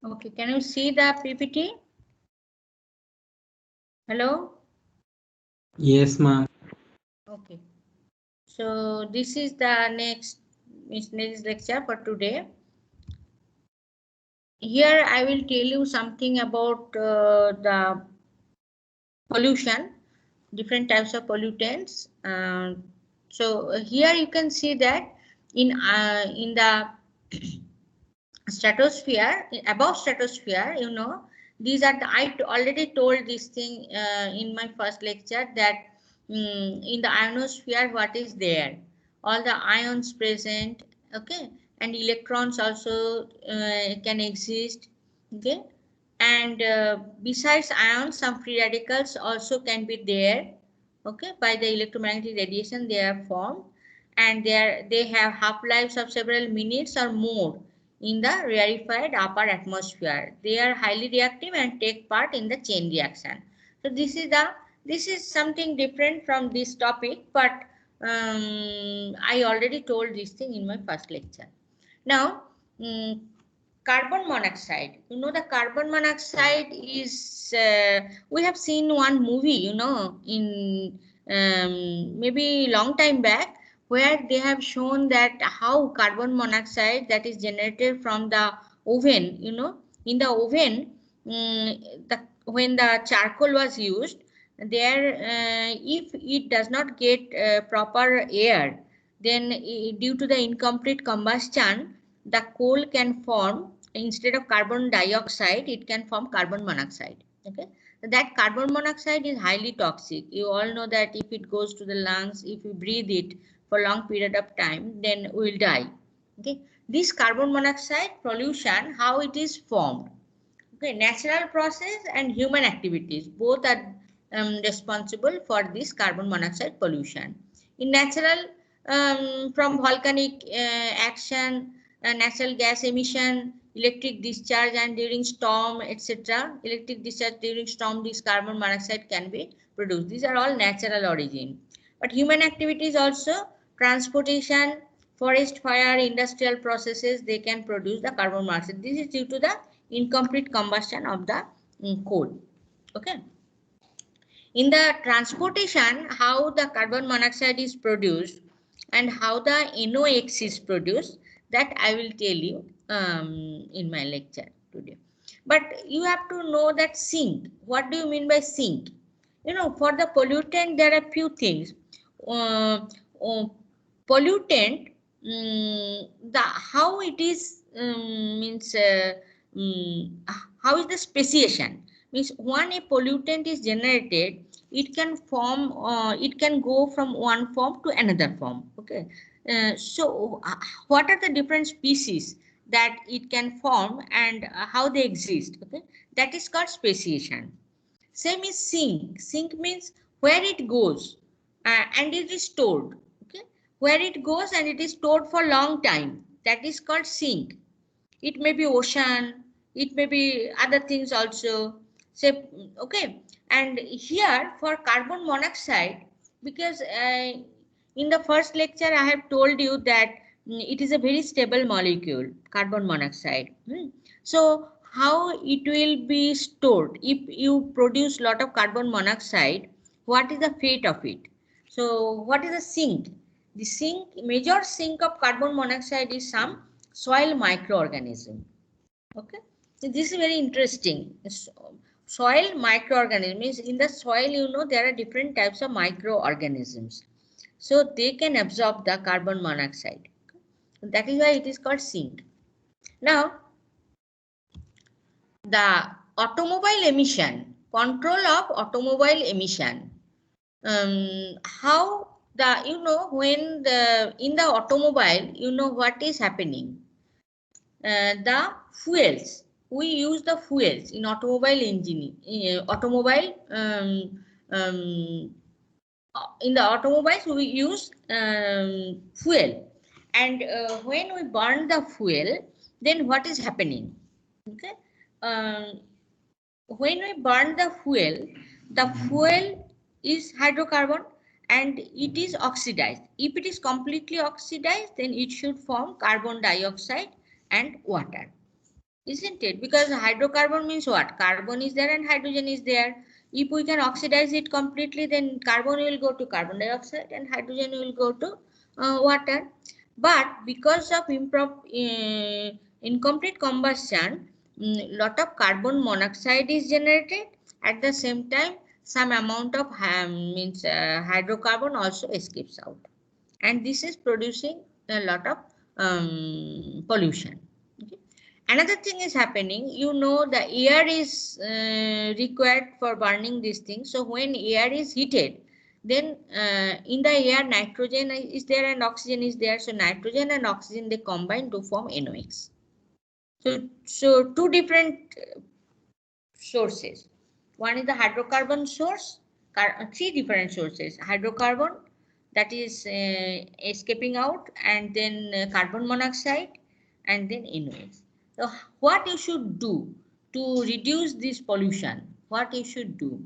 Okay, can you see the PPT? Hello? Yes, ma'am. Okay. So this is the next lecture for today. Here I will tell you something about the pollution, different types of pollutants. So here you can see that in the stratosphere, above stratosphere, these are the, I already told this thing in my first lecture that in the ionosphere what is there, all the ions present, okay, and electrons also can exist, okay, and besides ions some free radicals also can be there, okay, by the electromagnetic radiation they are formed, and they have half-lives of several minutes or more in the rarefied upper atmosphere. They are highly reactive and take part in the chain reaction. So this is something different from this topic, but I already told this thing in my first lecture. Now, carbon monoxide. The carbon monoxide is, we have seen one movie, in maybe long time back, where they have shown that how carbon monoxide that is generated from the oven, in the oven, when the charcoal was used, there, if it does not get proper air, then due to the incomplete combustion, the coal can form, instead of carbon dioxide, it can form carbon monoxide. Okay, that carbon monoxide is highly toxic. You all know that if it goes to the lungs, if we breathe it for long period of time, then we will die. Okay, this carbon monoxide pollution, how it is formed? Okay, natural process and human activities both are responsible for this carbon monoxide pollution. In natural, from volcanic action, natural gas emission, electric discharge, and during storm, etc. Electric discharge during storm, this carbon monoxide can be produced. These are all natural origin. But human activities also, transportation, forest fire, industrial processes, they can produce the carbon monoxide. This is due to the incomplete combustion of the coal. Okay. In the transportation, how the carbon monoxide is produced and how the NOx is produced, that I will tell you in my lecture today. But you have to know that sink. What do you mean by sink? For the pollutant, there are few things. Uh, Pollutant, the how it is means how is the speciation? Means when a pollutant is generated, it can form, it can go from one form to another form. Okay, so what are the different species that it can form and how they exist? Okay, that is called speciation. Same is sink. Sink means where it goes and it is stored. Okay, where it goes and it is stored for long time. That is called sink. It may be ocean. It may be other things also. Say, okay. And here for carbon monoxide, because in the first lecture I have told you that it is a very stable molecule, carbon monoxide. So how it will be stored? If you produce lot of carbon monoxide, what is the fate of it? So what is the sink? The sink, major sink of carbon monoxide is some soil microorganism. Okay, so this is very interesting. Soil microorganism means in the soil, there are different types of microorganisms. So they can absorb the carbon monoxide. That is why it is called sink. Now, the automobile emission, control of automobile emission. How the, when in the automobile, what is happening? The fuels, we use the fuels in automobile engine, in the automobiles we use fuel, and when we burn the fuel, then what is happening? Okay, um, when we burn the fuel is hydrocarbon and it is oxidized. If it is completely oxidized, then it should form carbon dioxide and water. isn't it? Because hydrocarbon means what? Carbon is there and hydrogen is there. If we can oxidize it completely, then carbon will go to carbon dioxide and hydrogen will go to water. But because of incomplete combustion, lot of carbon monoxide is generated. At the same time, some amount of hydrocarbon also escapes out, and this is producing a lot of pollution. Okay. Another thing is happening, the air is required for burning these things. So when air is heated, then in the air nitrogen is there and oxygen is there. So nitrogen and oxygen, they combine to form NOx. So two different sources. One is the hydrocarbon source, three different sources. Hydrocarbon, that is escaping out, and then carbon monoxide, and then NOx. So what you should do to reduce this pollution? What you should do?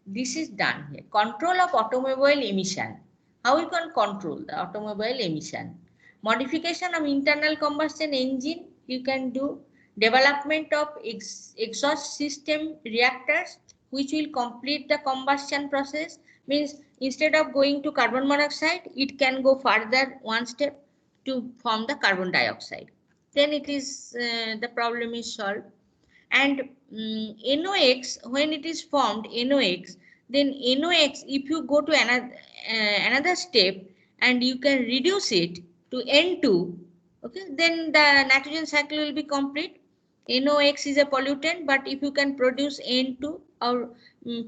This is done here. Control of automobile emission. How you can control the automobile emission? Modification of internal combustion engine you can do. Development of exhaust system reactors which will complete the combustion process. Means instead of going to carbon monoxide, it can go further one step to form the carbon dioxide. Then it is the problem is solved. And NOx, when it is formed, NOx, then NOx, if you go to another step and you can reduce it to N2, okay, then the nitrogen cycle will be complete. NOx is a pollutant, but if you can produce N2 or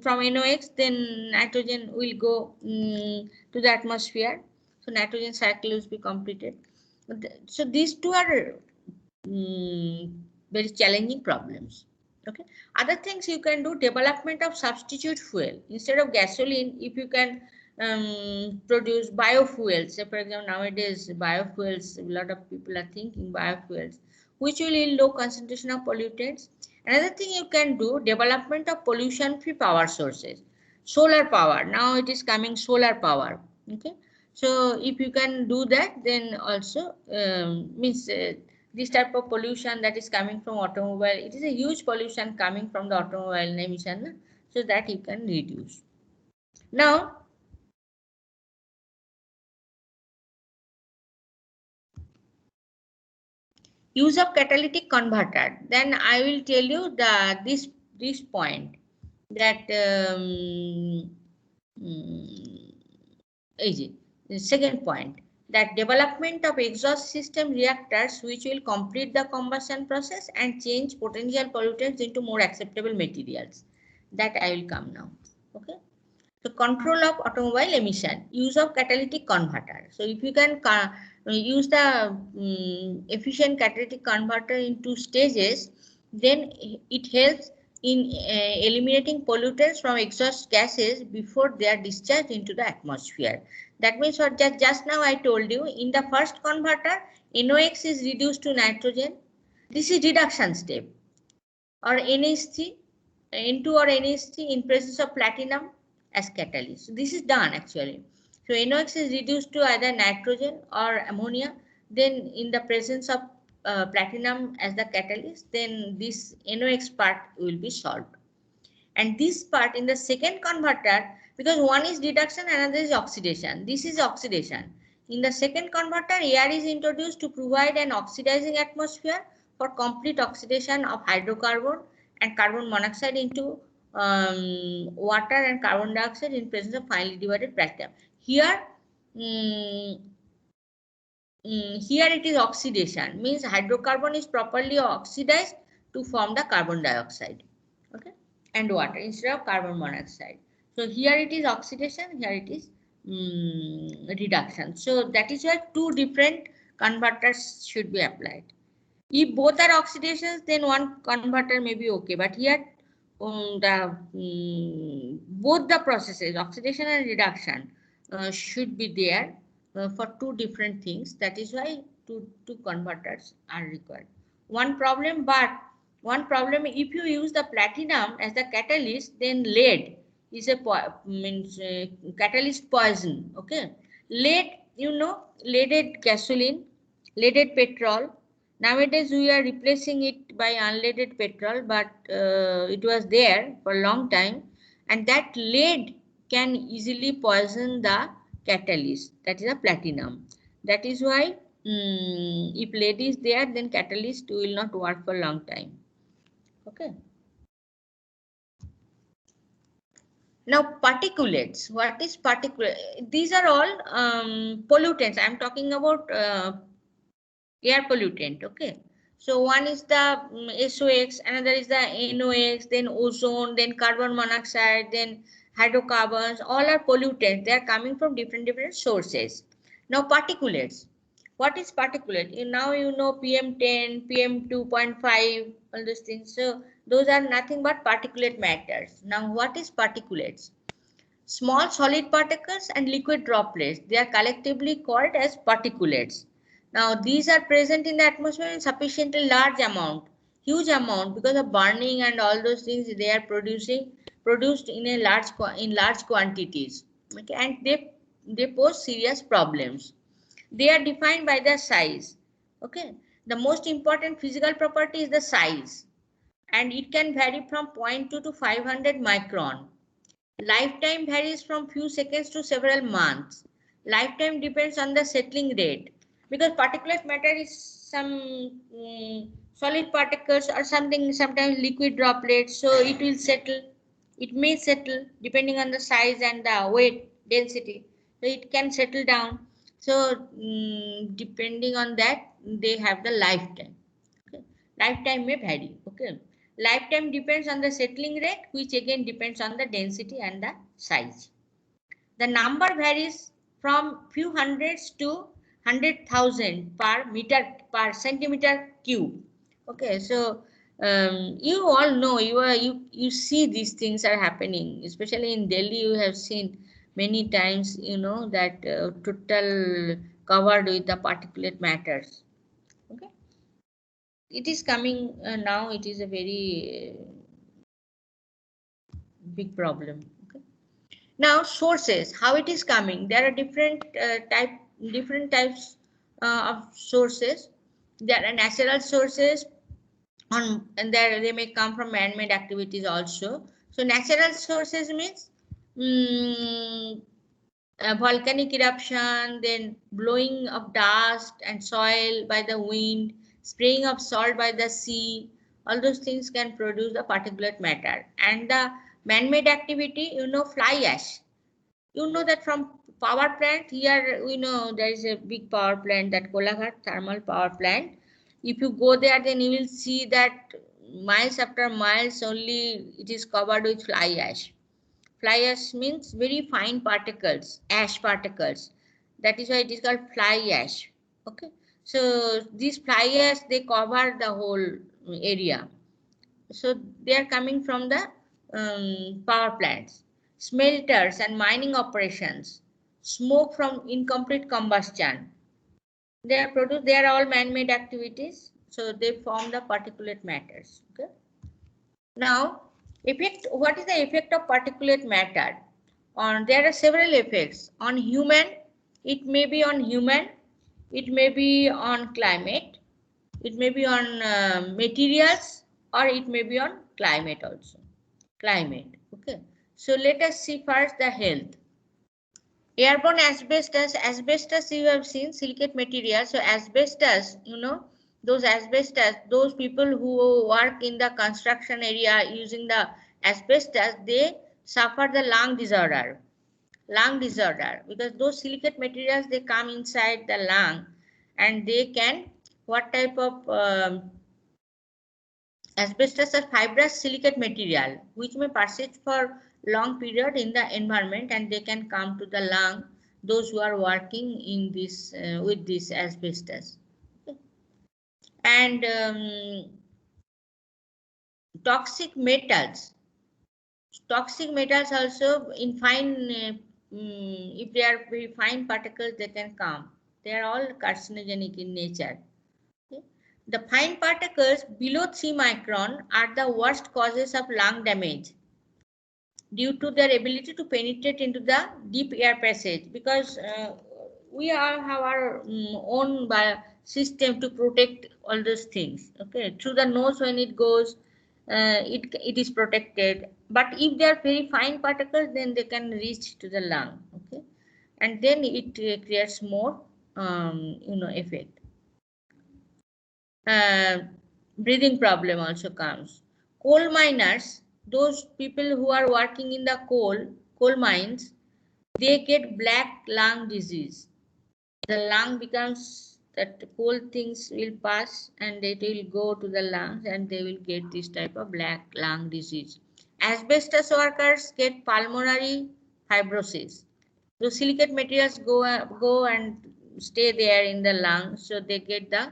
from NOx, then nitrogen will go to the atmosphere. So nitrogen cycle will be completed. So these two are very challenging problems. Okay. Other things you can do, development of substitute fuel. Instead of gasoline, if you can produce biofuels, say for example nowadays biofuels, a lot of people are thinking biofuels, which will yield low concentration of pollutants. Another thing you can do, development of pollution-free power sources. Solar power, now it is coming solar power. Okay. So if you can do that, then also means this type of pollution that is coming from automobile, it is a huge pollution coming from the automobile emission, so that you can reduce. Now, use of catalytic converter. Then I will tell you this point that the second point, that development of exhaust system reactors which will complete the combustion process and change potential pollutants into more acceptable materials. That I will come now. Okay. So control of automobile emission, use of catalytic converter. So if you can use the efficient catalytic converter in 2 stages, then it helps in eliminating pollutants from exhaust gases before they are discharged into the atmosphere. That means what just now I told you, in the first converter, NOx is reduced to nitrogen. This is reduction step, or NH3, N2 or NH3 in presence of platinum as catalyst. So this is done actually. So NOx is reduced to either nitrogen or ammonia. Then in the presence of platinum as the catalyst, then this NOx part will be solved. And this part in the second converter, because one is reduction, another is oxidation. This is oxidation. In the second converter, air is introduced to provide an oxidizing atmosphere for complete oxidation of hydrocarbon and carbon monoxide into water and carbon dioxide in presence of finely divided platinum. Here, here it is oxidation, means hydrocarbon is properly oxidized to form the carbon dioxide, okay, and water instead of carbon monoxide. So here it is oxidation, here it is reduction. So that is why 2 different converters should be applied. If both are oxidations, then one converter may be okay, but here both the processes, oxidation and reduction, should be there for 2 different things. That is why two converters are required. One problem, if you use the platinum as the catalyst, then lead is a catalyst poison. Okay, lead, leaded gasoline, leaded petrol, Nowadays, we are replacing it by unleaded petrol, but it was there for a long time, and that lead can easily poison the catalyst, that is a platinum. That is why if lead is there, then catalyst will not work for a long time. Okay. Now, particulates. What is particulate? These are all pollutants. I'm talking about air pollutant. Okay. So one is the SOx, another is the NOx, then ozone, then carbon monoxide, then hydrocarbons. All are pollutants. They are coming from different sources. Now, particulates. What is particulate? Now you know PM10, PM2.5, all those things. So those are nothing but particulate matters. Now, what is particulates? Small solid particles and liquid droplets. They are collectively called as particulates. Now, these are present in the atmosphere in sufficiently large amount, huge amount, because of burning and all those things. They are produced in a large quantities. Okay, and they pose serious problems. They are defined by their size. Okay, the most important physical property is the size, and it can vary from 0.2 to 500 micron. Lifetime varies from few seconds to several months. Lifetime depends on the settling rate, because particulate matter is some solid particles or something, sometimes liquid droplets, so it will settle. It may settle depending on the size and the weight density. So it can settle down. So depending on that, they have the lifetime. Okay. Lifetime may vary. Okay. Lifetime depends on the settling rate, which again depends on the density and the size. The number varies from few hundreds to 100,000 per meter per centimeter cube. Okay, so you all know, you see these things are happening, especially in Delhi. You have seen many times, that total covered with the particulate matters. Okay, it is coming now. It is a very big problem. Okay. Now, sources, how it is coming? There are different types of sources. There are natural sources, and they may come from man-made activities also. So natural sources means volcanic eruption, then blowing of dust and soil by the wind, spraying of salt by the sea. All those things can produce the particulate matter. And the man-made activity, fly ash. You know that from power plant, here we know there is a big power plant, that Kolaghat thermal power plant. If you go there, then you will see that miles after miles only it is covered with fly ash. Fly ash means very fine particles, ash particles. That is why it is called fly ash. Okay. So these fly ash, they cover the whole area. So they are coming from the power plants, smelters and mining operations, smoke from incomplete combustion. They are all man-made activities. So they form the particulate matters. Okay. Now, what is the effect of particulate matter? There are several effects. On human, it may be on human, it may be on climate, it may be on materials, or it may be on climate also. Climate. Okay. So let us see first the health. Airborne asbestos you have seen, silicate material. So asbestos, those people who work in the construction area using the asbestos, they suffer the lung disorder, because those silicate materials, they come inside the lung, and they can, what type of asbestos are fibrous silicate material which may persist for long period in the environment, and they can come to the lung, those who are working in this with this asbestos. Okay. And toxic metals also in fine, if they are very fine particles, they can come. They are all carcinogenic in nature. Okay. The fine particles below 3 micron are the worst causes of lung damage due to their ability to penetrate into the deep air passage, because we all have our own system to protect all those things. Okay, through the nose when it goes, it is protected. But if they are very fine particles, then they can reach to the lung. Okay, and then it creates more effect. Breathing problem also comes. Coal miners, those people who are working in the coal mines, they get black lung disease. The lung becomes, that coal things will pass and it will go to the lungs and they will get this type of black lung disease. Asbestos workers get pulmonary fibrosis. Those silicate materials go and stay there in the lung, so they get the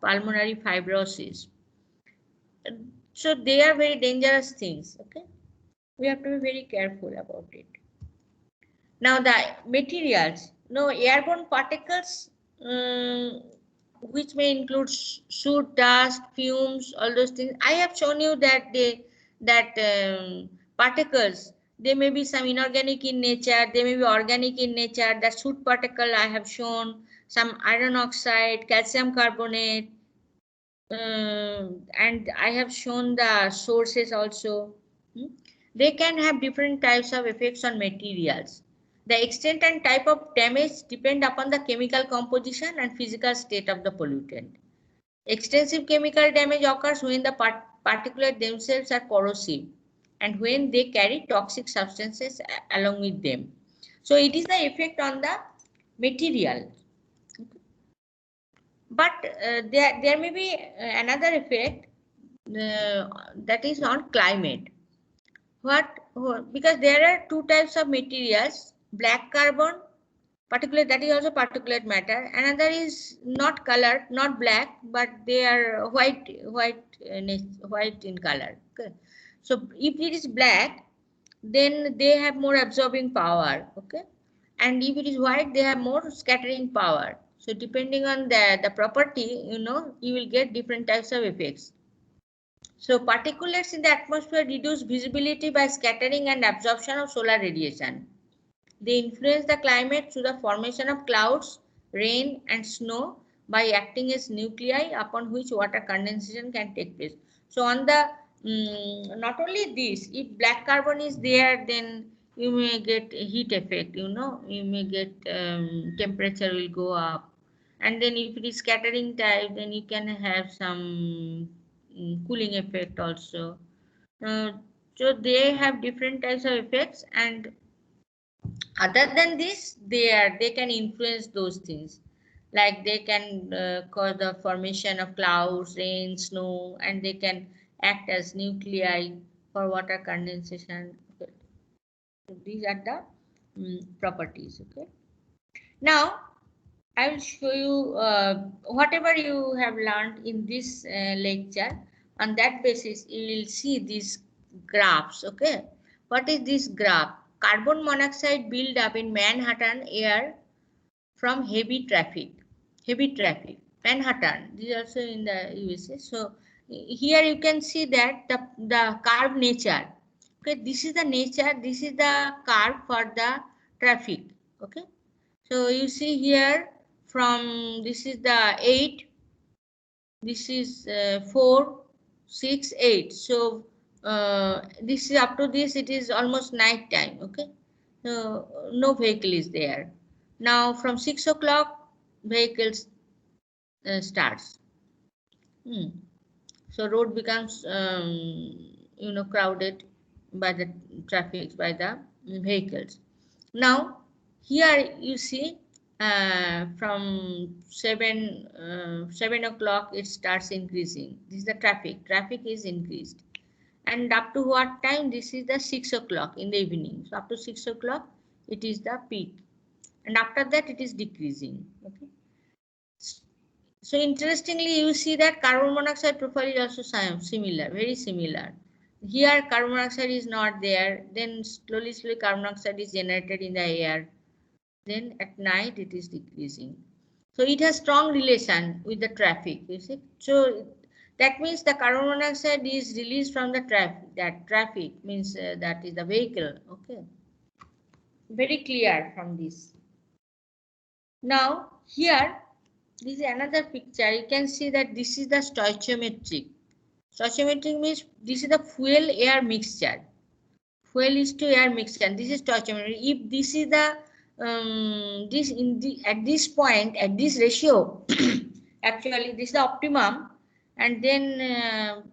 pulmonary fibrosis. So they are very dangerous things. Okay, we have to be very careful about it. Now the materials, no airborne particles, which may include soot, dust, fumes, all those things. I have shown you that particles, they may be some inorganic in nature, they may be organic in nature. The soot particle I have shown, some iron oxide, calcium carbonate, and I have shown the sources also. They can have different types of effects on materials. The extent and type of damage depend upon the chemical composition and physical state of the pollutant. Extensive chemical damage occurs when the particulates themselves are corrosive and when they carry toxic substances along with them. So it is the effect on the material. But there may be another effect that is on climate. Because there are two types of materials, black carbon, particulate, that is also particulate matter. Another is not colored, not black, but they are white in color. Okay. So if it is black, then they have more absorbing power. Okay, and if it is white, they have more scattering power. So depending on the property, you will get different types of effects. So particulates in the atmosphere reduce visibility by scattering and absorption of solar radiation. They influence the climate through the formation of clouds, rain, and snow by acting as nuclei upon which water condensation can take place. So on the not only this, if black carbon is there, then you may get heat effect. You may get temperature will go up, and then if it is scattering type, then you can have some cooling effect also. So they have different types of effects, and other than this, they can influence those things, like they can cause the formation of clouds, rain, snow, and they can act as nuclei for water condensation. Okay. So these are the properties. Okay. Now I will show you whatever you have learned in this lecture. On that basis, you will see these graphs. Okay, what is this graph? Carbon monoxide build up in Manhattan air from heavy traffic. Manhattan. This is also in the USA. So here you can see that the curve nature. Okay, this is the nature. This is the curve for the traffic. Okay, so you see here, from this is the 8, this is 4, 6, 8. So this is up to this, it is almost night time. Okay, so no vehicle is there. Now from 6 o'clock vehicles starts. So road becomes crowded by the traffic, by the vehicles. Now here you see from 7 o'clock it starts increasing. This is the traffic is increased, and up to what time? This is the 6 o'clock in the evening. So up to 6 o'clock it is the peak, and after that it is decreasing. Okay, so interestingly you see that carbon monoxide profile is also similar, very similar. Here carbon monoxide is not there, then slowly carbon monoxide is generated in the air, then at night it is decreasing. So it has strong relation with the traffic, you see. So that means the carbon monoxide is released from the traffic. That traffic means that is the vehicle. Okay, very clear from this. Now here This is another picture. You can see that this is the stoichiometric. Stoichiometric means this is the fuel air mixture. Fuel is to air mixture. This is stoichiometric. If this is the at this point, at this ratio, actually this is the optimum, and then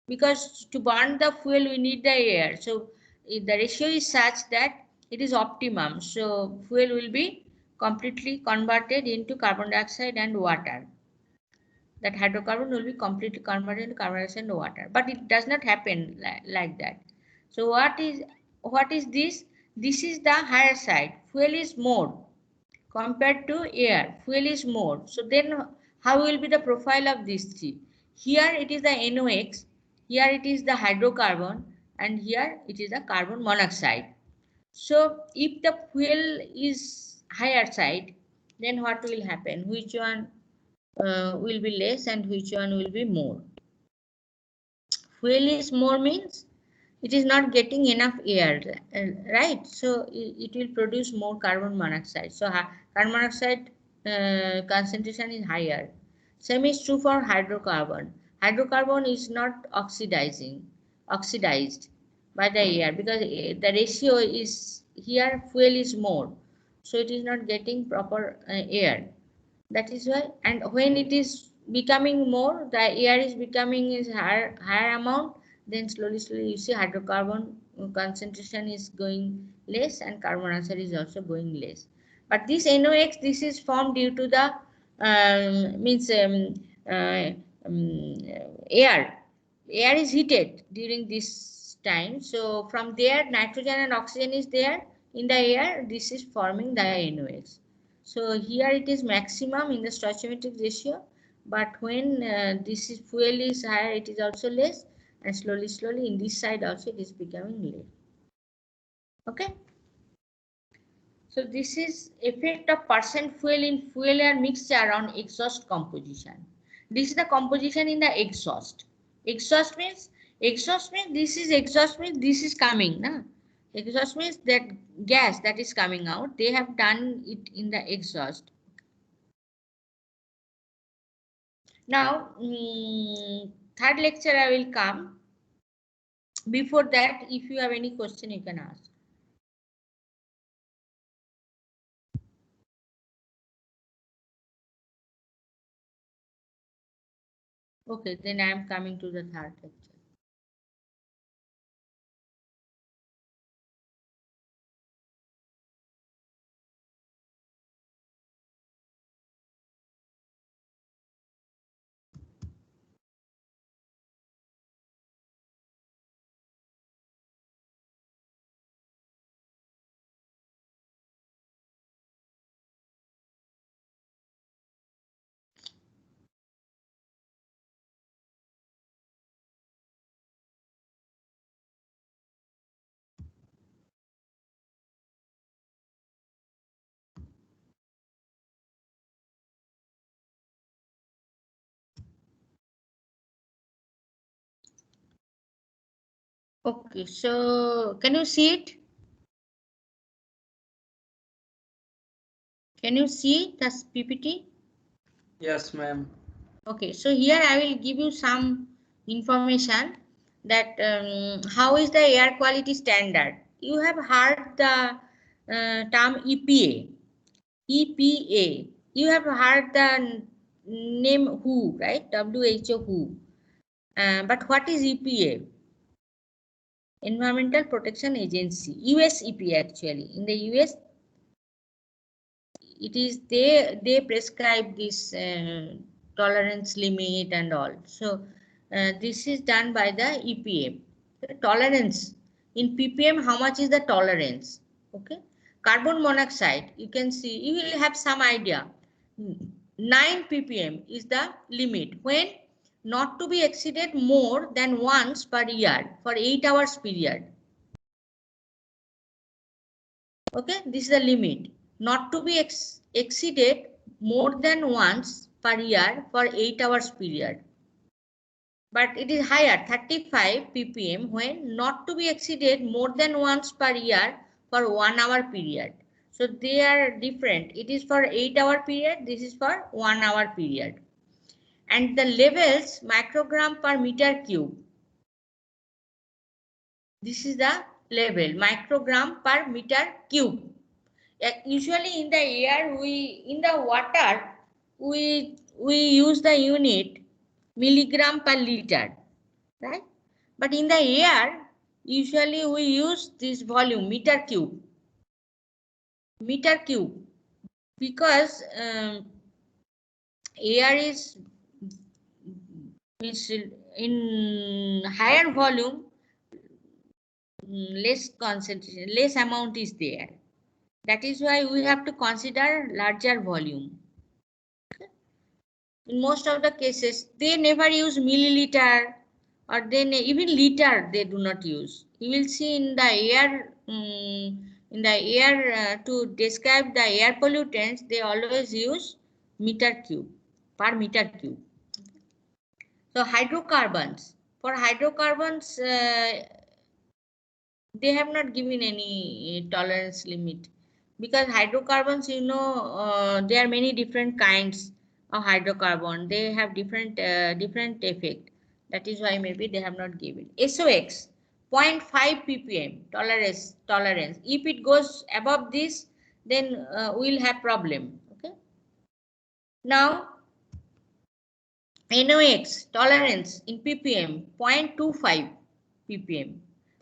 because to burn the fuel we need the air. So if the ratio is such that it is optimum. So fuel will be completely converted into carbon dioxide and water. That hydrocarbon will be completely converted into carbon dioxide and water. But it does not happen like that. So what is this? This is the higher side. Fuel is more compared to air. Fuel is more. So then how will be the profile of these three? Here it is the NOx, here it is the hydrocarbon, and here it is the carbon monoxide. So if the fuel is higher side, then what will happen? Which one will be less and which one will be more? Fuel is more means it is not getting enough air, right? So it will produce more carbon monoxide. So carbon monoxide concentration is higher. Same is true for hydrocarbon. Hydrocarbon is not oxidized by the air because the ratio is here fuel is more, so it is not getting proper air. That is why, and when it is becoming more, the air is becoming is higher amount, then slowly you see hydrocarbon concentration is going less and carbon monoxide is also going less. But this NOx, this is formed due to the uh, um, air. Air is heated during this time. So from there, nitrogen and oxygen is there in the air. This is forming the NOx. So here it is maximum in the stoichiometric ratio, but when this is fuel is higher, it is also less, and slowly in this side also it is becoming less. Okay. So this is effect of percent fuel in fuel air mixture on exhaust composition. This is the composition in the exhaust. Exhaust means this is coming. Na? Exhaust means that gas that is coming out. They have done it in the exhaust. Now, third lecture I will come. Before that, if you have any question, you can ask. Okay, then I am coming to the third lecture. Okay, so can you see it? Can you see the PPT? Yes, ma'am. Okay, so here I will give you some information that how is the air quality standard. You have heard the term EPA. EPA. You have heard the name WHO, right? WHO, WHO. But what is EPA? Environmental Protection Agency. US EPA actually. In the US, it is they prescribe this tolerance limit and all. So this is done by the EPA. Tolerance in ppm, how much is the tolerance? Okay. Carbon monoxide, you can see, you will have some idea. 9 ppm is the limit when not to be exceeded more than once per year for 8 hours period. Okay, this is the limit. Not to be exceeded more than once per year for 8 hours period. But it is higher, 35 ppm, when not to be exceeded more than once per year for 1 hour period. So they are different. It is for 8-hour period. This is for 1-hour period. And the levels microgram per meter cube. This is the level microgram per meter cube. Usually in the air, in the water, we use the unit milligram per liter, right? But in the air, usually we use this volume meter cube, because air is in higher volume, less concentration, less amount is there. That is why we have to consider larger volume. Okay. In most of the cases, they never use milliliter, or then even liter they do not use. You will see in the air, to describe the air pollutants, they always use meter cube, per meter cube. So hydrocarbons, for hydrocarbons, they have not given any tolerance limit, because hydrocarbons, there are many different kinds of hydrocarbon. They have different effect. That is why maybe they have not given. SOx 0.5 ppm tolerance. If it goes above this, then we'll have problem. Okay. Now NOx tolerance in ppm 0.25 ppm.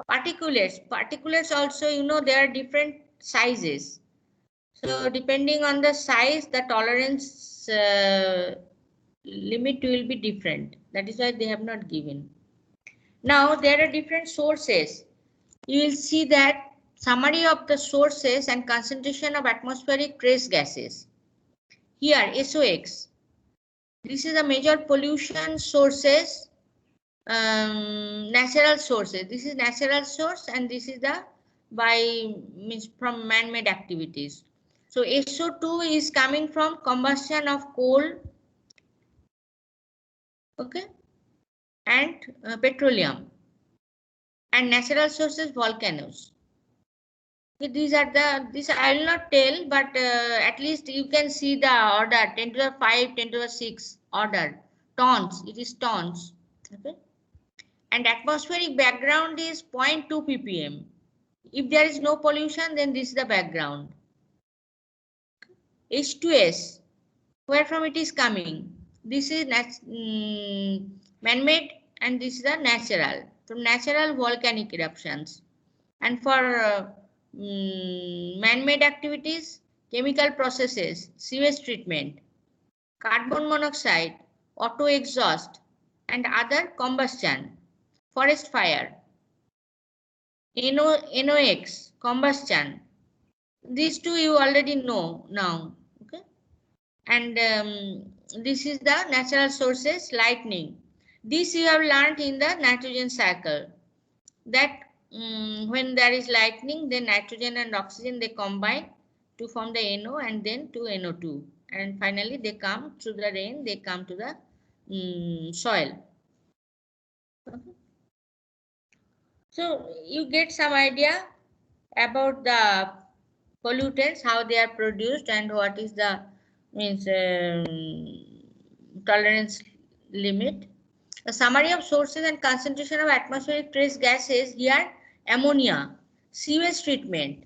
Particulates also, there are different sizes. So depending on the size, the tolerance limit will be different. That is why they have not given. Now there are different sources. You will see that summary of the sources and concentration of atmospheric trace gases. Here SOx. This is the major pollution sources. Natural sources. This is natural source, and this is the from man-made activities. So SO2 is coming from combustion of coal, okay, and petroleum, and natural sources volcanoes. Okay, these are this I will not tell, but at least you can see the order 10 to the 5, 10 to the 6 order. Tons. It is tons. Okay. And atmospheric background is 0.2 ppm. If there is no pollution, then this is the background. H2S, where from it is coming? This is man-made, and this is the natural. From natural volcanic eruptions. And for man-made activities, chemical processes, sewage treatment, carbon monoxide, auto exhaust, and other combustion. Forest fire, NOx, combustion. These two you already know now. Okay. And this is the natural sources, lightning. This you have learned in the nitrogen cycle. That when there is lightning, then nitrogen and oxygen, they combine to form the NO and then to NO2. And finally they come through the rain, they come to the soil. Okay. So you get some idea about the pollutants, how they are produced, and what is the tolerance limit. A summary of sources and concentration of atmospheric trace gases. Here, ammonia, sewage treatment.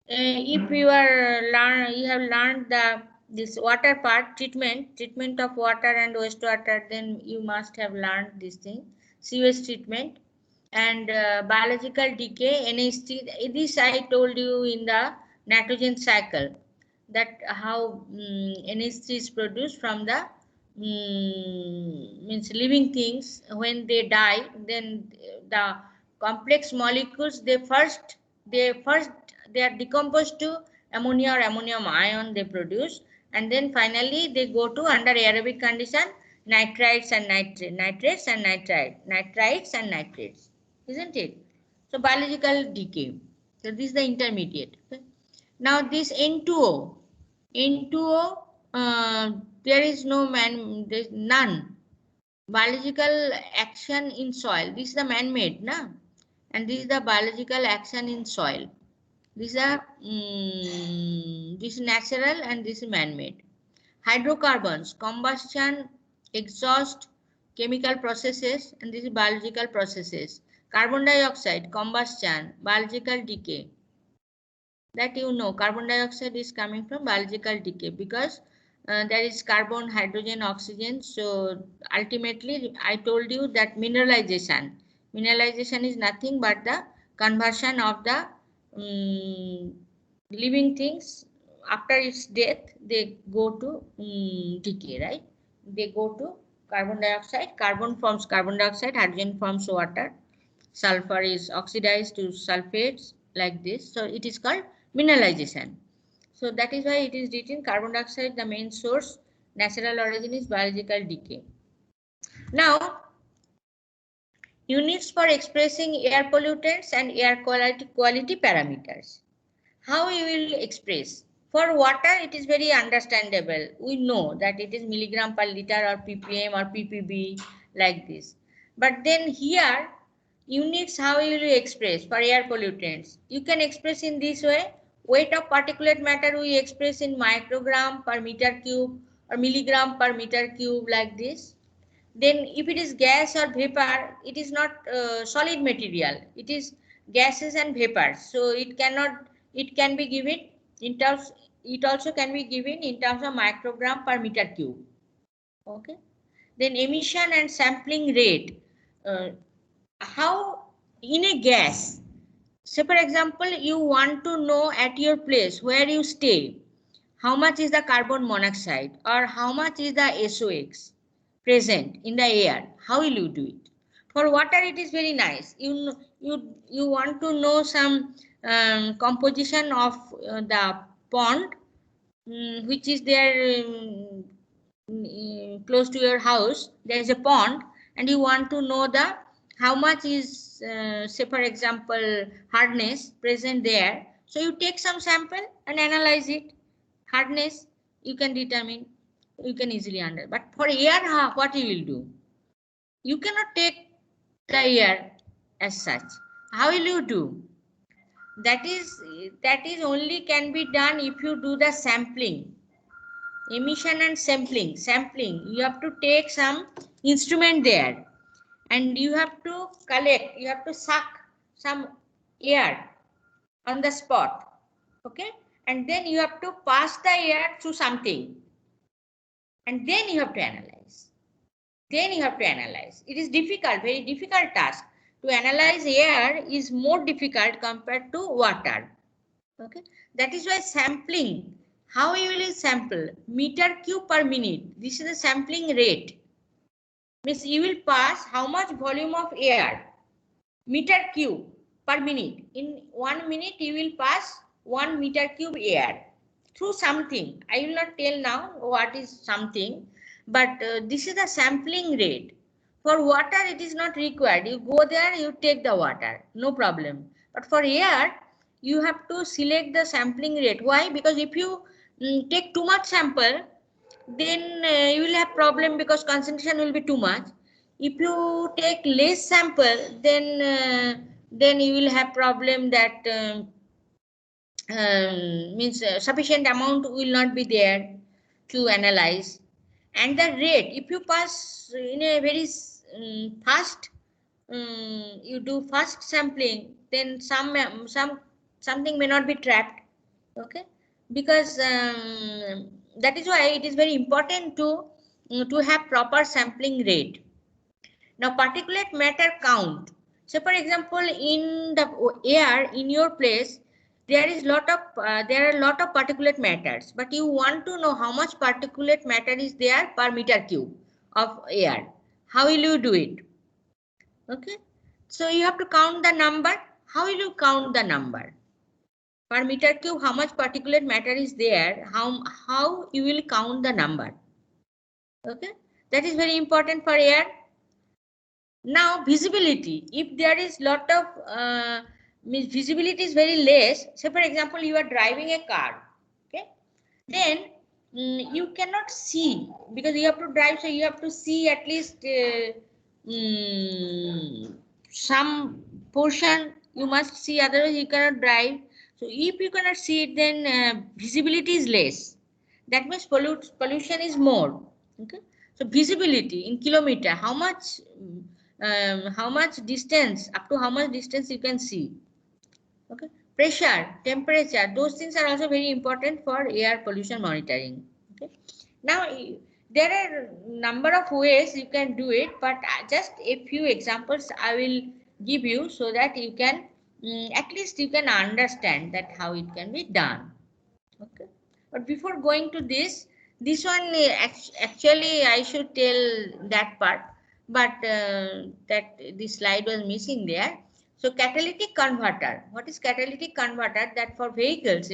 If you have learned this water part, treatment of water and wastewater, then you must have learned this thing, sewage treatment. And biological decay, NH3. This I told you in the nitrogen cycle, that how NH3 is produced from the living things. When they die, then the complex molecules, they are decomposed to ammonia or ammonium ion they produce, and then finally they go to, under aerobic condition, nitrites and nitrates and nitrites and nitrates. Isn't it? So biological decay. So this is the intermediate. Okay. Now this N2O, there is there's none. Biological action in soil. This is the man-made, na? And this is the biological action in soil. These are this is natural and this is man-made. Hydrocarbons, combustion, exhaust, chemical processes, and this is biological processes. Carbon dioxide, combustion, biological decay. That you know, carbon dioxide is coming from biological decay because there is carbon, hydrogen, oxygen. So ultimately, I told you that mineralization. Mineralization is nothing but the conversion of the living things. After its death, they go to decay, right? They go to carbon dioxide. Carbon forms carbon dioxide, hydrogen forms water, sulfur is oxidized to sulfates like this. So it is called mineralization. So that is why it is written carbon dioxide, the main source, natural origin is biological decay. Now, units for expressing air pollutants and air quality parameters. How you will express? For water, it is very understandable. We know that it is milligram per liter or ppm or ppb like this. But then here, units how you will express for air pollutants. You can express in this way. Weight of particulate matter we express in microgram per meter cube or milligram per meter cube like this. Then if it is gas or vapor, it is not solid material. It is gases and vapors. So it can be given in terms, it also can be given in terms of microgram per meter cube. Okay. Then emission and sampling rate. How in a gas, say for example, you want to know at your place where you stay, how much is the carbon monoxide or how much is the SOx present in the air. How will you do it? For water, it is very nice. You want to know some composition of the pond which is there close to your house. There is a pond, and you want to know the how much is say for example hardness present there. So you take some sample and analyze it. Hardness you can determine, you can easily understand. But for air, what you will do? You cannot take the air as such. How will you do? That is only can be done if you do the sampling. Emission and sampling. You have to take some instrument there and you have to collect, you have to suck some air on the spot. Okay, and then you have to pass the air through something and then you have to analyze. It is difficult, very difficult task. To analyze air is more difficult compared to water. Okay, that is why sampling. How you will sample? Meter cube per minute. This is the sampling rate. Means you will pass how much volume of air? Meter cube per minute. In 1 minute you will pass 1 meter cube air through something. I will not tell now what is something, but this is the sampling rate. For water it is not required. You go there, you take the water, no problem. But for air, you have to select the sampling rate. Why? Because if you take too much sample, then you will have problem because concentration will be too much. If you take less sample, then you will have problem that means sufficient amount will not be there to analyze. And the rate, if you pass in a very fast, you do fast sampling, then something may not be trapped. Okay, because that is why it is very important to have proper sampling rate. Now particulate matter count. So for example, in the air in your place, there are a lot of particulate matters, but you want to know how much particulate matter is there per meter cube of air. How will you do it? Okay, so you have to count the number. How will you count the number? Per meter cube, how much particulate matter is there? How you will count the number? Okay, that is very important for air. Now visibility, if there is lot of visibility is very less, say for example you are driving a car, okay, then you cannot see because you have to drive, so you have to see at least some portion you must see, otherwise you cannot drive. So if you cannot see it, then visibility is less. That means pollution is more. Okay. So visibility in kilometer, how much distance, up to how much distance you can see. Okay. Pressure, temperature, those things are also very important for air pollution monitoring. Okay. Now there are number of ways you can do it, but just a few examples I will give you so that you can at least you can understand that how it can be done. Okay. But before going to this one actually I should tell that part, but that this slide was missing there. So catalytic converter. What is catalytic converter? That for vehicles,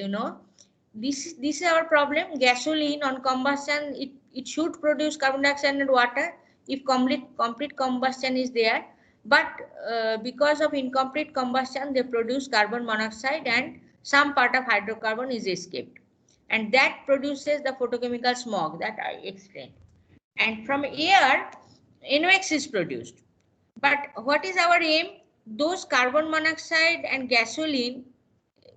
this is our problem. Gasoline on combustion, it should produce carbon dioxide and water if complete combustion is there. But because of incomplete combustion, they produce carbon monoxide and some part of hydrocarbon is escaped. And that produces the photochemical smog that I explained. And from air, NOx is produced. But what is our aim? Those carbon monoxide and gasoline,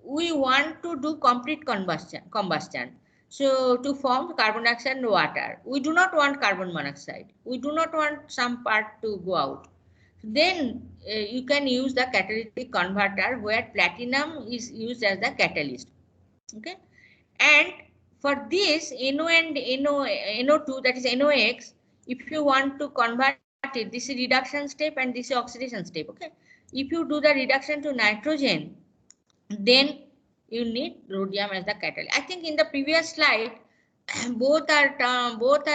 we want to do complete combustion. So to form carbon dioxide and water, we do not want carbon monoxide. We do not want some part to go out. Then you can use the catalytic converter where platinum is used as the catalyst. Okay. And for this NO and NO2, that is NOx, if you want to convert it, this is reduction step and this is oxidation step. Okay. If you do the reduction to nitrogen, then you need rhodium as the catalyst. I think in the previous slide, both are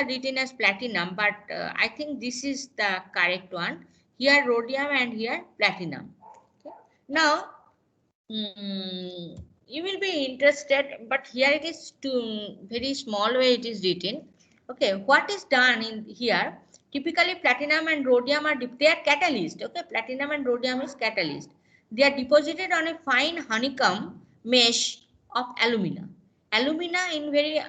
written as platinum, but I think this is the correct one. Here rhodium and here platinum. Okay. Now, you will be interested, but here it is to very small way it is written. Okay, what is done in here? Typically, platinum and rhodium they are catalyst. Okay, platinum and rhodium is catalyst. They are deposited on a fine honeycomb mesh of alumina. Alumina in very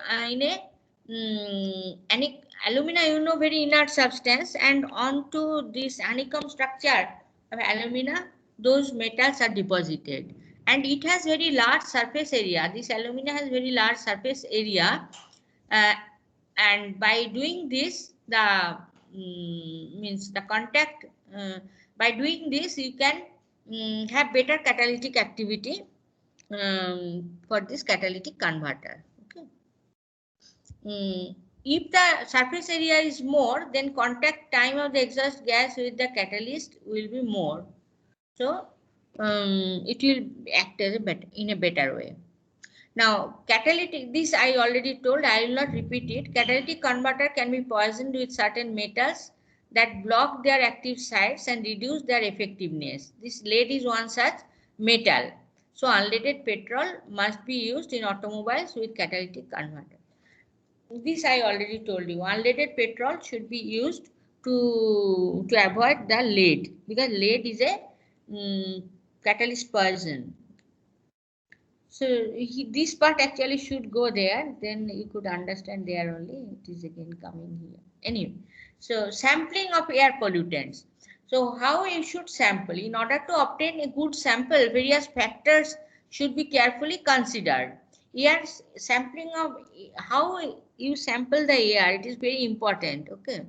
alumina, very inert substance, and onto this honeycomb structure of alumina, those metals are deposited. And it has very large surface area. This alumina has very large surface area, and by doing this, the means the contact. By doing this, you can have better catalytic activity for this catalytic converter. Okay. If the surface area is more, then contact time of the exhaust gas with the catalyst will be more. So it will act as in a better way. Now, catalytic, this I already told, I will not repeat it. Catalytic converter can be poisoned with certain metals that block their active sites and reduce their effectiveness. This lead is one such metal. So, unleaded petrol must be used in automobiles with catalytic converter. This I already told you. Unleaded petrol should be used to avoid the lead, because lead is a catalyst poison. So this part actually should go there, then you could understand there only. It is again coming here. Anyway, so sampling of air pollutants. So how you should sample? In order to obtain a good sample, various factors should be carefully considered. Air sampling of how you sample the air, it is very important. Okay,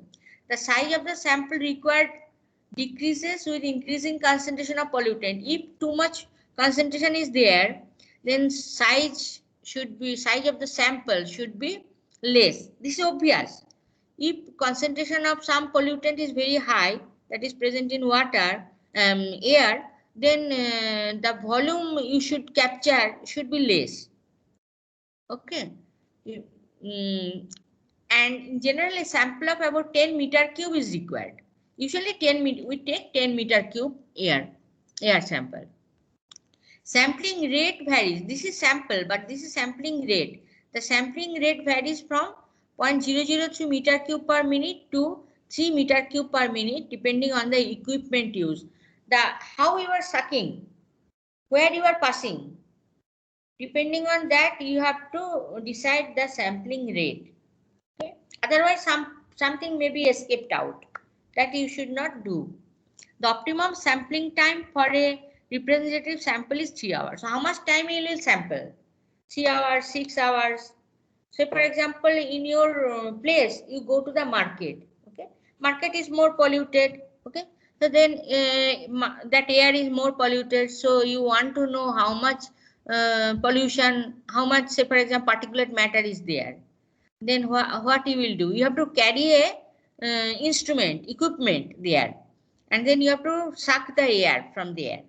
the size of the sample required decreases with increasing concentration of pollutant. If too much concentration is there, then size of the sample should be less. This is obvious. If concentration of some pollutant is very high, that is present in water, air, then the volume you should capture should be less. Okay. And generally a sample of about 10 meter cube is required. Usually we take 10 meter cube air sample. Sampling rate varies. This is sample, but this is sampling rate. The sampling rate varies from 0.003 meter cube per minute to 3 meter cube per minute, depending on the equipment used. How you are sucking, where you are passing. Depending on that, you have to decide the sampling rate. Okay? Otherwise, something may be escaped out. That you should not do. The optimum sampling time for a representative sample is 3 hours. So how much time you will sample? 3 hours, 6 hours. So for example, in your place, you go to the market. Okay, market is more polluted. Okay, so then that air is more polluted. So you want to know how much pollution, how much, say for example, particulate matter is there. Then what you will do? You have to carry a instrument, equipment there, and then you have to suck the air from there,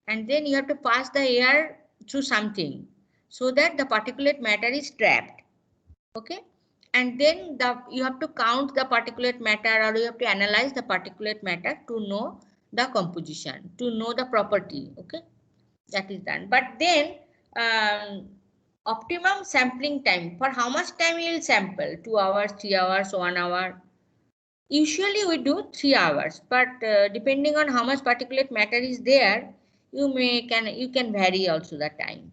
and then you have to pass the air through something so that the particulate matter is trapped. Okay, and then you have to count the particulate matter, or you have to analyze the particulate matter to know the composition, to know the property. Okay, that is done. But then optimum sampling time, for how much time you will sample? 2 hours, 3 hours, 1 hour? Usually we do 3 hours, but depending on how much particulate matter is there, you can vary also the time.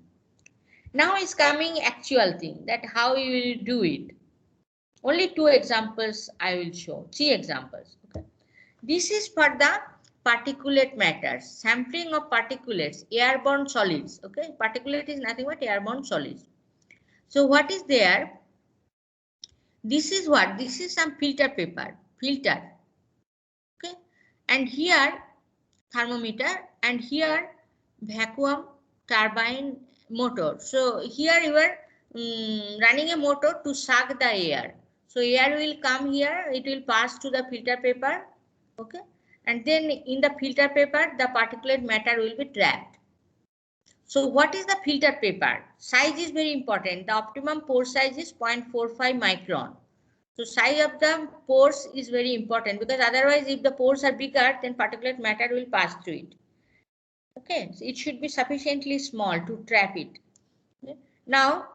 Now is coming actual thing, that how you will do it. Only 2 examples I will show, 3 examples. Okay, this is for the particulate matter, sampling of particulates, airborne solids. Okay, particulate is nothing but airborne solids. So what is there? This is what? This is some filter paper, filter. Okay, and here thermometer, and here vacuum turbine motor. So here you are running a motor to suck the air. So air will come here, it will pass to the filter paper. Okay, and then in the filter paper the particulate matter will be trapped. So what is the filter paper? Size is very important. The optimum pore size is 0.45 micron. So size of the pores is very important, because otherwise if the pores are bigger, then particulate matter will pass through it. Okay, so it should be sufficiently small to trap it. Okay. Now,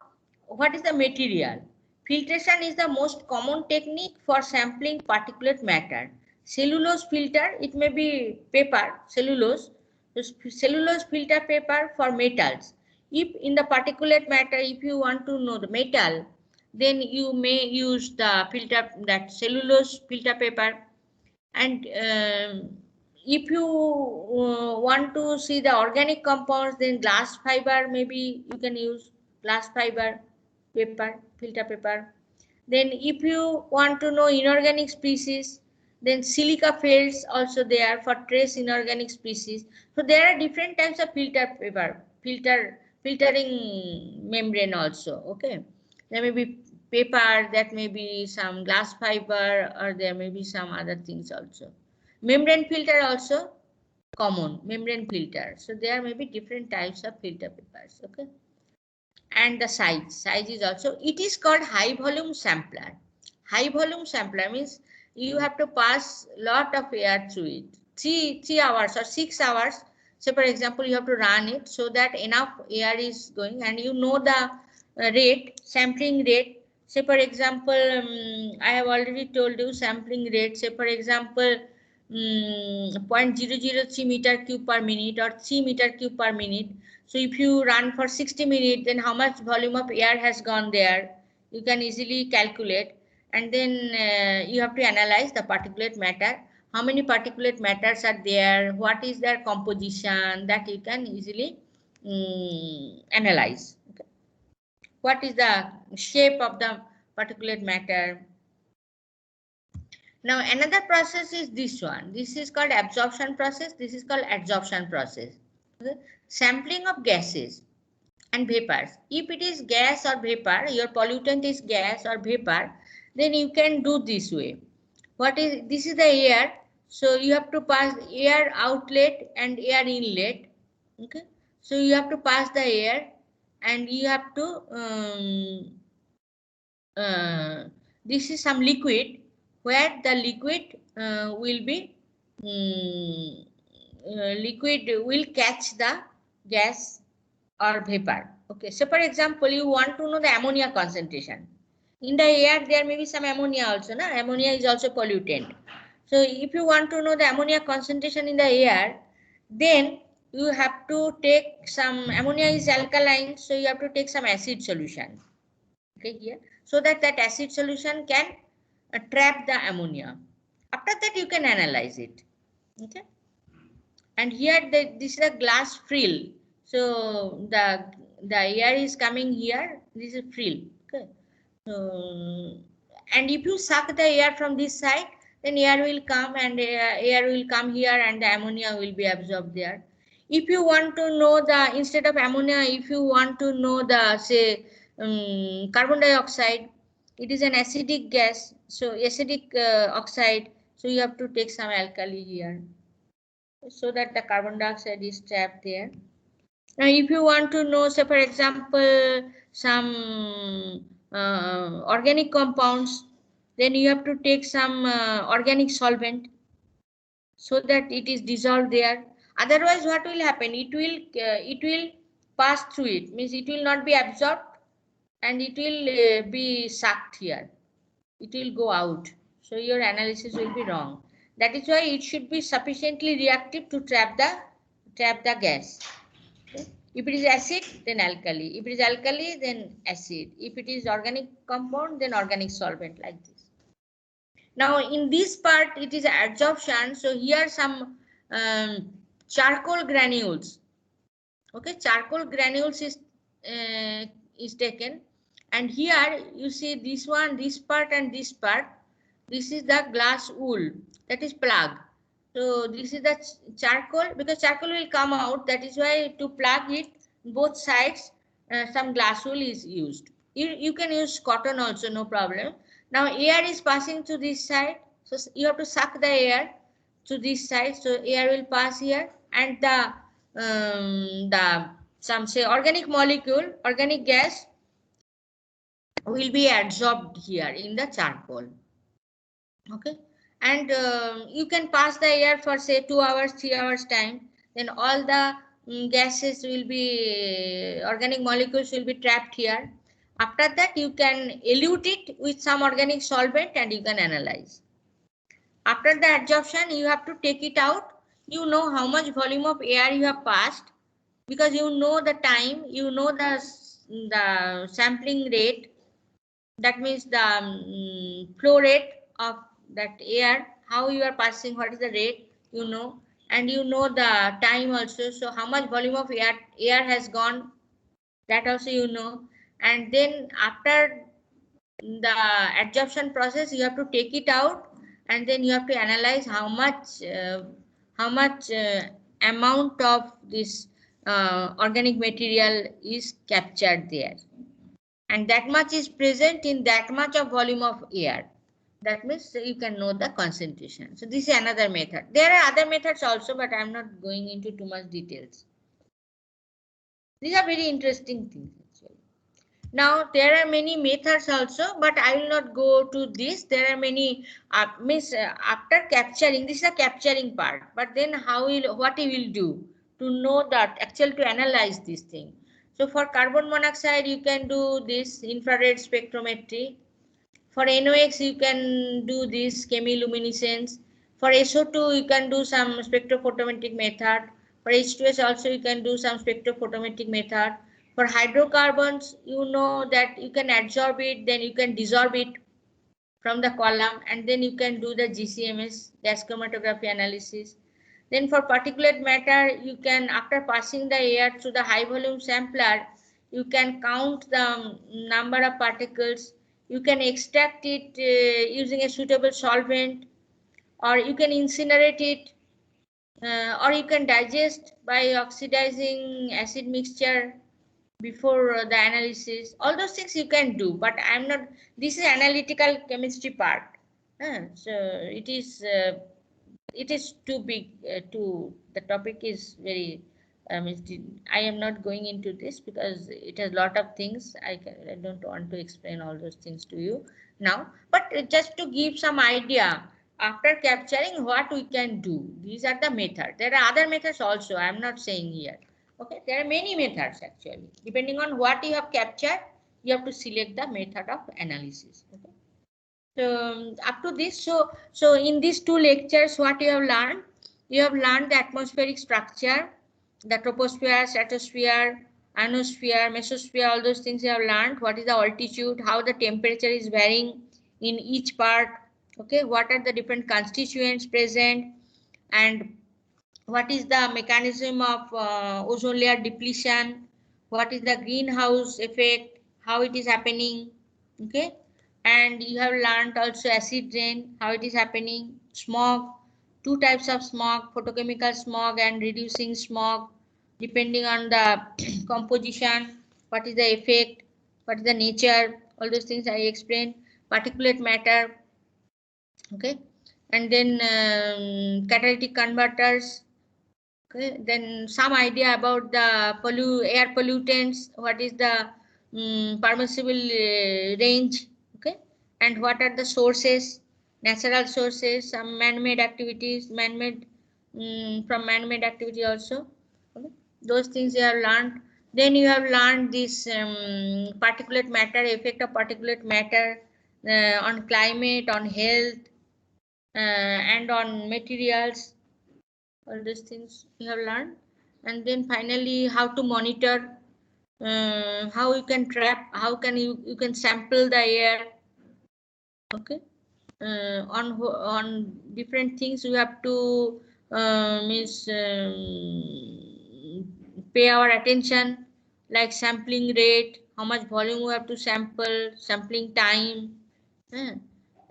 what is the material? Filtration is the most common technique for sampling particulate matter. Cellulose filter, it may be paper, cellulose. So cellulose filter paper for metals. If in the particulate matter, if you want to know the metal, then you may use the filter, that cellulose filter paper. And if you want to see the organic compounds, then glass fiber, maybe you can use glass fiber paper, filter paper. Then if you want to know inorganic species, then silica felts also there for trace inorganic species. So there are different types of filter paper, filtering membrane also. Okay, there may be paper, that may be some glass fiber, or there may be some other things also. Membrane filter also common, membrane filter. So there may be different types of filter papers. Okay, and the size is also, it is called high volume sampler. High volume sampler means you have to pass lot of air through it, 3 hours or 6 hours. So for example, you have to run it so that enough air is going, and you know the rate, sampling rate. Say for example, I have already told you sampling rate. Say for example, 0.003 meter cube per minute or 3 meter cube per minute. So if you run for 60 minutes, then how much volume of air has gone there? You can easily calculate. And then you have to analyze the particulate matter. How many particulate matters are there? What is their composition? That you can easily analyze. Okay. What is the shape of the particulate matter? Now another process is this one. This is called absorption process. This is called adsorption process. Okay. Sampling of gases and vapors. If it is gas or vapor, your pollutant is gas or vapor, then you can do this way. This is the air. So you have to pass air outlet and air inlet. Okay. So you have to pass the air, and you have to this is some liquid, where the liquid will be liquid will catch the gas or vapor. Okay, so for example, you want to know the ammonia concentration. In the air, there may be some ammonia also. Na? Ammonia is also pollutant. So if you want to know the ammonia concentration in the air, then you have to take some, ammonia is alkaline, so you have to take some acid solution. Okay, here, so that acid solution can trap the ammonia. After that, you can analyze it. Okay. and here this is a glass frill. So the air is coming here. This is frill. Okay. And if you suck the air from this side, then air will come and air will come here and the ammonia will be absorbed there. If you want to know the, instead of ammonia, if you want to know the, say, carbon dioxide, it is an acidic gas, so acidic oxide, so you have to take some alkali here, so that the carbon dioxide is trapped there. Now, if you want to know, say, for example, some organic compounds, then you have to take some organic solvent so that it is dissolved there. Otherwise, what will happen? It will pass through it, means it will not be absorbed and it will be sucked here. It will go out. So your analysis will be wrong. That is why it should be sufficiently reactive to trap the gas. Okay. If it is acid, then alkali. If it is alkali, then acid. If it is organic compound, then organic solvent, like this. Now, in this part, it is adsorption. So here some charcoal granules. Okay, charcoal granules is taken, and here you see this one, this part, and this part. This is the glass wool, that is plug. So this is the charcoal, because charcoal will come out. That is why to plug it, both sides, some glass wool is used. You can use cotton also, no problem. Now air is passing to this side, so you have to suck the air to this side. So air will pass here, and the some, say, organic molecule, organic gas will be adsorbed here in the charcoal. Okay, and you can pass the air for, say, 2 hours, 3 hours time. Then all the gases will be, organic molecules will be trapped here. After that, you can elute it with some organic solvent and you can analyze. After the adsorption, you have to take it out. You know how much volume of air you have passed, because you know the time, you know the sampling rate. That means the flow rate of that air, how you are passing, what is the rate, you know, and you know the time also. So how much volume of air has gone, that also you know. And then after the adsorption process, you have to take it out, and then you have to analyze how much amount of this organic material is captured there, and that much is present in that much of volume of air. That means you can know the concentration. So this is another method. There are other methods also, but I'm not going into too much details. These are very interesting things actually. Now there are many methods also, but I will not go to this. There are many after capturing, this is a capturing part, but then what he will do to know that, actually to analyze this thing. So for carbon monoxide, you can do this infrared spectrometry. For NOx, you can do this chemiluminescence. For SO2, you can do some spectrophotometric method. For H2S also, you can do some spectrophotometric method. For hydrocarbons, you know that you can adsorb it, then you can dissolve it from the column, and then you can do the GCMS, gas chromatography analysis. Then for particulate matter, you can, after passing the air through the high volume sampler, you can count the number of particles. You can extract it using a suitable solvent, or you can incinerate it, or you can digest by oxidizing acid mixture before the analysis. All those things you can do, but I'm not, this is analytical chemistry part. So it is too big, the topic is very, I am not going into this because it has a lot of things. I don't want to explain all those things to you now, but just to give some idea, after capturing, what we can do. These are the methods. There are other methods also, I am not saying here. Okay, there are many methods actually. Depending on what you have captured, you have to select the method of analysis. Okay. So up to this, so in these 2 lectures, what you have learned? You have learned the atmospheric structure, the troposphere, stratosphere, ionosphere, mesosphere, all those things you have learned. What is the altitude, how the temperature is varying in each part. Okay, what are the different constituents present, and what is the mechanism of ozone layer depletion, what is the greenhouse effect, how it is happening, okay. And you have learned also acid rain, how it is happening, smog, two types of smog, photochemical smog and reducing smog, depending on the composition, what is the effect, what is the nature, all those things I explained, particulate matter, okay. And then catalytic converters, okay. Then some idea about the air pollutants, what is the permissible range, okay. And what are the sources, natural sources, some man-made activities, from man-made activity also, okay. Those things you have learned. Then you have learned this particulate matter, effect of particulate matter on climate, on health, and on materials, all these things you have learned. And then finally how to monitor, how you can trap, how can you can sample the air, okay. On different things you have to means pay our attention, like sampling rate, how much volume we have to sample, sampling time, eh,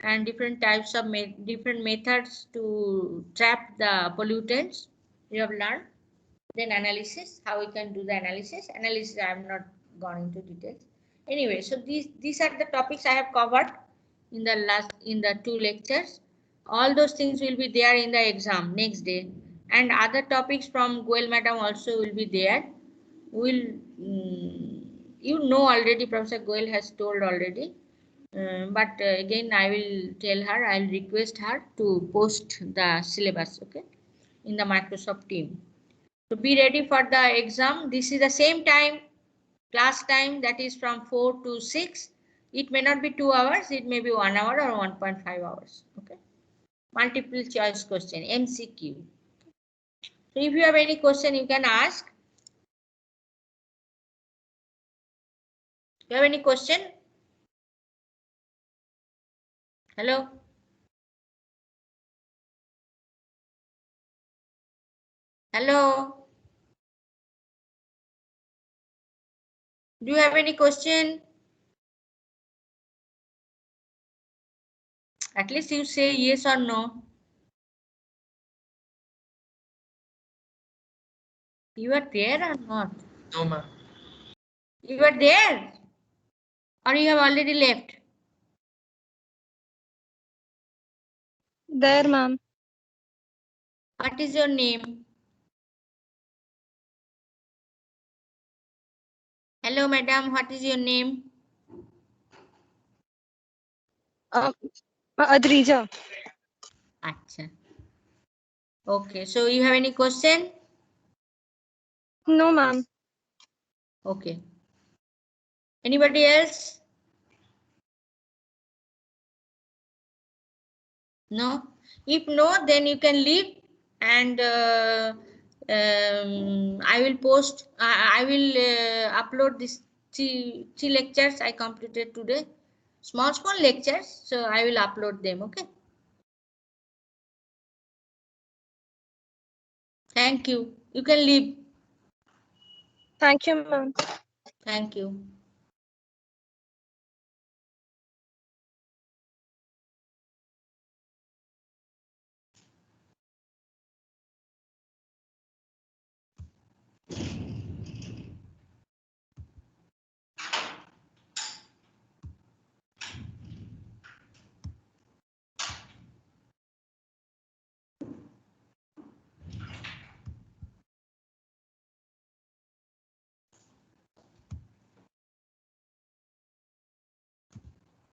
and different types of different methods to trap the pollutants you have learned. Then analysis, how we can do the analysis I have not gone into details. Anyway, so these are the topics I have covered in the two lectures. All those things will be there in the exam next day, and other topics from Goel madam also will be there. Will you know already, Professor Goel has told already, but again I will tell her, I will request her to post the syllabus, okay, in the Microsoft team. So be ready for the exam. This is the same time, class time, that is from 4 to 6. It may not be 2 hours, it may be 1 hour or 1.5 hours, okay. Multiple choice question, MCQ. So if you have any question, you can ask. You have any question? Hello? Hello? Do you have any question? At least you say yes or no. You are there or not? No, ma'am. You are there? Or you have already left? There, ma'am. What is your name? Hello, madam. What is your name? Adrija. Acha. Okay. So you have any question? No, ma'am. Okay. Anybody else? No? If no, then you can leave, and I will post, I will upload this three lectures I completed today. Small lectures. So I will upload them, okay? Thank you. You can leave. Thank you, ma'am. Thank you.